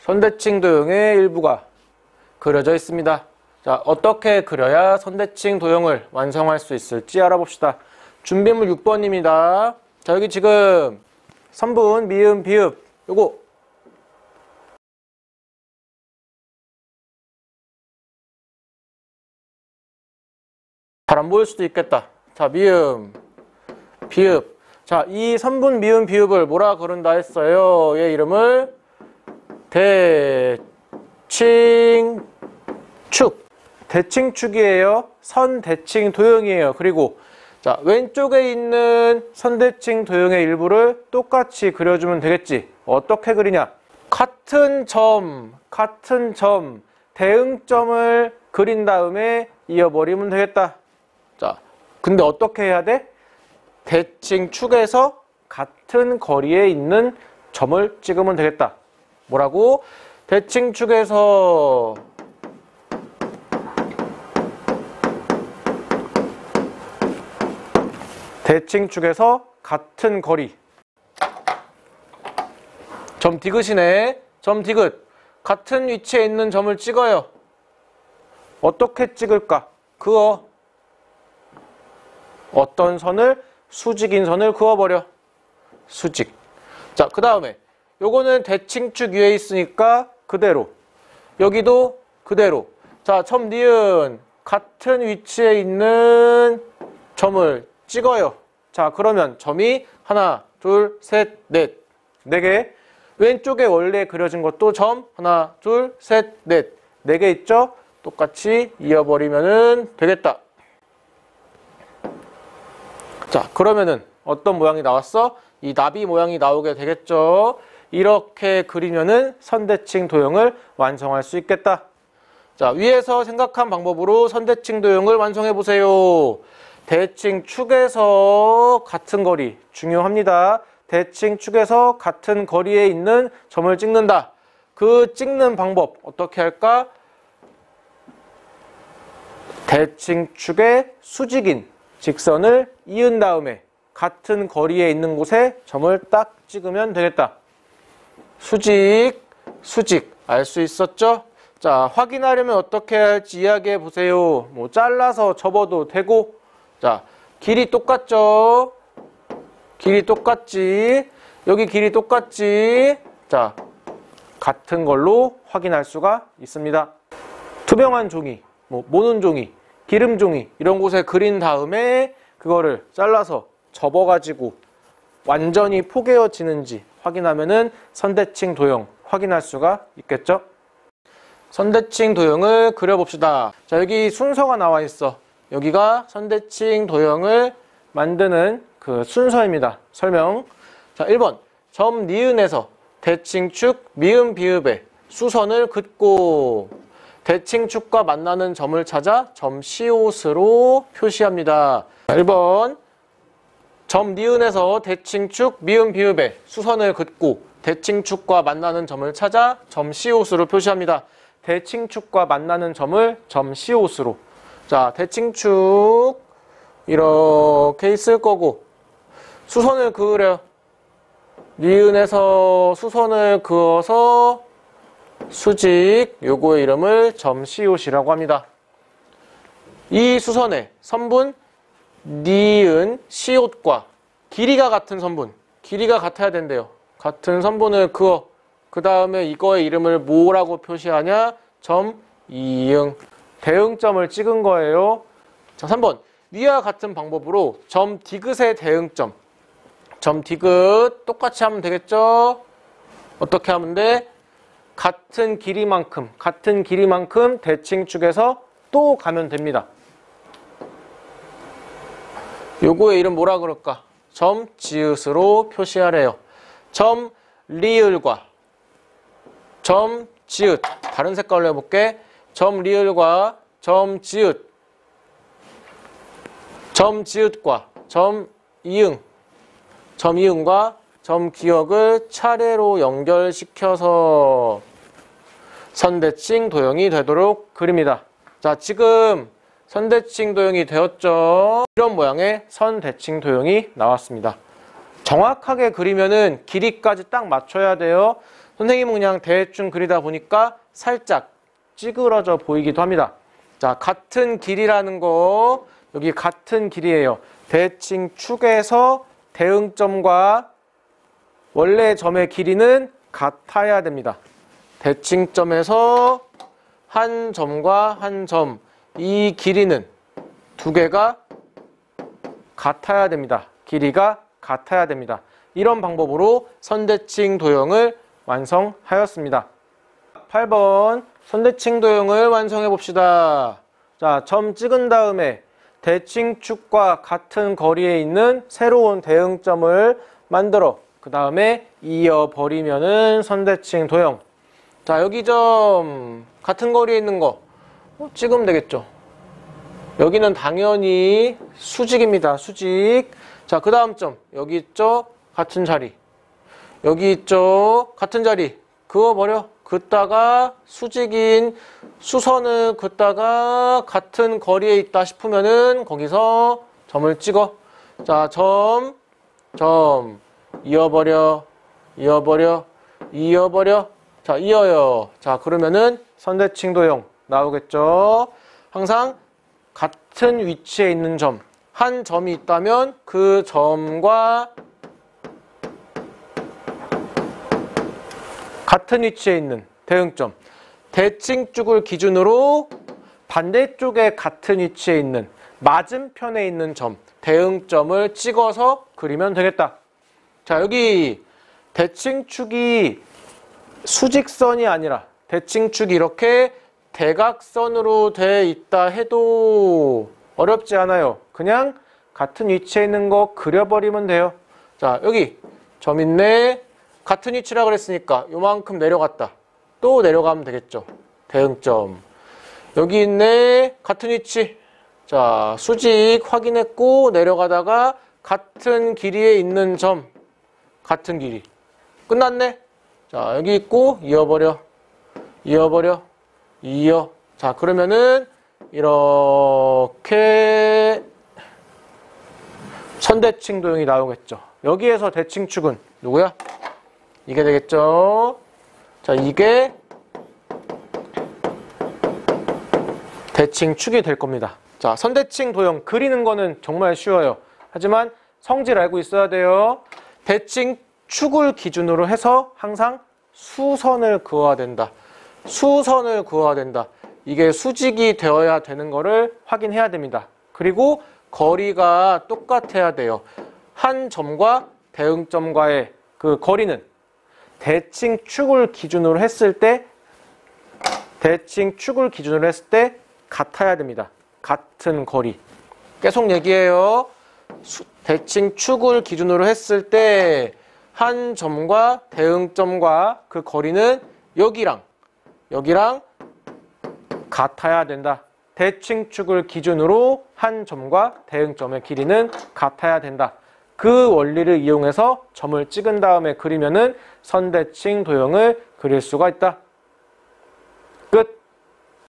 선대칭 도형의 일부가 그려져 있습니다. 자, 어떻게 그려야 선대칭 도형을 완성할 수 있을지 알아봅시다. 준비물 6번입니다. 자, 여기 지금 선분, 미음, 비읍 요거 잘 안 보일 수도 있겠다. 자, 미음, 비읍. 자, 이 선분, 미음, 비읍을 뭐라 그런다 했어요? 얘 이름을 대칭축. 대칭축이에요. 선대칭 도형이에요. 그리고 자, 왼쪽에 있는 선대칭 도형의 일부를 똑같이 그려주면 되겠지. 어떻게 그리냐? 같은 점, 대응점을 그린 다음에 이어버리면 되겠다. 자, 근데 어떻게 해야 돼? 대칭축에서 같은 거리에 있는 점을 찍으면 되겠다. 뭐라고? 대칭축에서 같은 거리. 점 디귿이네. 점 디귿. 같은 위치에 있는 점을 찍어요. 어떻게 찍을까? 그어. 어떤 선을? 수직인 선을 그어버려. 수직. 자, 그 다음에 요거는 대칭축 위에 있으니까 그대로. 여기도 그대로. 자, 점 니은 같은 위치에 있는 점을 찍어요. 자, 그러면 점이 하나, 둘, 셋, 넷. 4개. 왼쪽에 원래 그려진 것도 점 하나, 둘, 셋, 넷. 4개 있죠? 똑같이 이어버리면 되겠다. 자, 그러면은 어떤 모양이 나왔어? 이 나비 모양이 나오게 되겠죠? 이렇게 그리면은 선대칭 도형을 완성할 수 있겠다. 자, 위에서 생각한 방법으로 선대칭 도형을 완성해 보세요. 대칭축에서 같은 거리 중요합니다. 대칭축에서 같은 거리에 있는 점을 찍는다. 그 찍는 방법 어떻게 할까? 대칭축의 수직인 직선을 이은 다음에 같은 거리에 있는 곳에 점을 딱 찍으면 되겠다. 수직, 수직 알 수 있었죠? 자, 확인하려면 어떻게 할지 이야기해 보세요. 뭐 잘라서 접어도 되고. 자, 길이 똑같죠? 길이 똑같지? 여기 길이 똑같지? 자, 같은 걸로 확인할 수가 있습니다. 투명한 종이, 뭐 모는 종이, 기름 종이 이런 곳에 그린 다음에 그거를 잘라서 접어가지고 완전히 포개어지는지 확인하면은 선대칭 도형 확인할 수가 있겠죠? 선대칭 도형을 그려봅시다. 자, 여기 순서가 나와 있어. 여기가 선대칭 도형을 만드는 그 순서입니다. 설명. 자, 1번. 점 니은에서 대칭축 미음 비읍에 수선을 긋고 대칭축과 만나는 점을 찾아 점 시옷으로 표시합니다. 1번. 점 니은에서 대칭축 미음 비읍에 수선을 긋고 대칭축과 만나는 점을 찾아 점 시옷으로 표시합니다. 대칭축과 만나는 점을 점 시옷으로. 자, 대칭축 이렇게 있을 거고 수선을 그으려. 니은에서 수선을 그어서 수직, 요거의 이름을 점 시옷이라고 합니다. 이 수선의 선분 니은 시옷과 길이가 같은 선분, 길이가 같아야 된대요. 같은 선분을 그어. 그 다음에 이거의 이름을 뭐라고 표시하냐? 점 이응. 대응점을 찍은 거예요. 자, 3번. 위와 같은 방법으로 점 디귿의 대응점. 점 디귿 똑같이 하면 되겠죠? 어떻게 하면 돼? 같은 길이만큼 대칭축에서 또 가면 됩니다. 요거의 이름 뭐라 그럴까? 점 지읒으로 표시하래요. 점 리을과 점 지읒. 다른 색깔로 해볼게. 점 리을과 점 지읒. 점 지읒과 점 이응. 점 이응과 점 기역을 차례로 연결시켜서 선대칭 도형이 되도록 그립니다. 자, 지금 선대칭 도형이 되었죠. 이런 모양의 선대칭 도형이 나왔습니다. 정확하게 그리면은 길이까지 딱 맞춰야 돼요. 선생님은 그냥 대충 그리다 보니까 살짝 찌그러져 보이기도 합니다. 자, 같은 길이라는 거, 여기 같은 길이에요. 대칭축에서 대응점과 원래 점의 길이는 같아야 됩니다. 대칭점에서 한 점과 한 점, 이 길이는 두 개가 같아야 됩니다. 길이가 같아야 됩니다. 이런 방법으로 선대칭 도형을 완성하였습니다. 8번 선대칭 도형을 완성해 봅시다. 자, 점 찍은 다음에 대칭축과 같은 거리에 있는 새로운 대응점을 만들어 그 다음에 이어버리면은 선대칭 도형. 자, 여기 점 같은 거리에 있는 거 찍으면 되겠죠. 여기는 당연히 수직입니다. 수직. 자, 그 다음 점 여기 있죠. 같은 자리. 여기 있죠. 같은 자리. 그어버려. 긋다가 수직인 수선을 긋다가 같은 거리에 있다 싶으면은 거기서 점을 찍어. 자, 점 이어버려. 자, 이어요. 자, 그러면은 선대칭 도형 나오겠죠. 항상 같은 위치에 있는 점, 한 점이 있다면 그 점과 같은 위치에 있는 대응점, 대칭축을 기준으로 반대쪽에 같은 위치에 있는 맞은편에 있는 점, 대응점을 찍어서 그리면 되겠다. 자, 여기 대칭축이 수직선이 아니라 대칭축이 이렇게 대각선으로 돼 있다 해도 어렵지 않아요. 그냥 같은 위치에 있는 거 그려버리면 돼요. 자, 여기 점 있네. 같은 위치라 그랬으니까 요만큼 내려갔다. 또 내려가면 되겠죠. 대응점. 여기 있네. 같은 위치. 자, 수직 확인했고 내려가다가 같은 길이에 있는 점. 같은 길이. 끝났네. 자, 여기 있고 이어버려. 이어. 자, 그러면은 이렇게 선대칭 도형이 나오겠죠. 여기에서 대칭축은 누구야? 이게 되겠죠. 자, 이게 대칭축이 될 겁니다. 자, 선대칭 도형 그리는 거는 정말 쉬워요. 하지만 성질 알고 있어야 돼요. 대칭축을 기준으로 해서 항상 수선을 그어야 된다. 수선을 그어야 된다. 이게 수직이 되어야 되는 거를 확인해야 됩니다. 그리고 거리가 똑같아야 돼요. 한 점과 대응점과의 그 거리는 대칭축을 기준으로 했을 때 같아야 됩니다. 같은 거리. 계속 얘기해요. 대칭축을 기준으로 했을 때 한 점과 대응점과 그 거리는 여기랑 같아야 된다. 대칭축을 기준으로 한 점과 대응점의 길이는 같아야 된다. 그 원리를 이용해서 점을 찍은 다음에 그리면은 선대칭 도형을 그릴 수가 있다.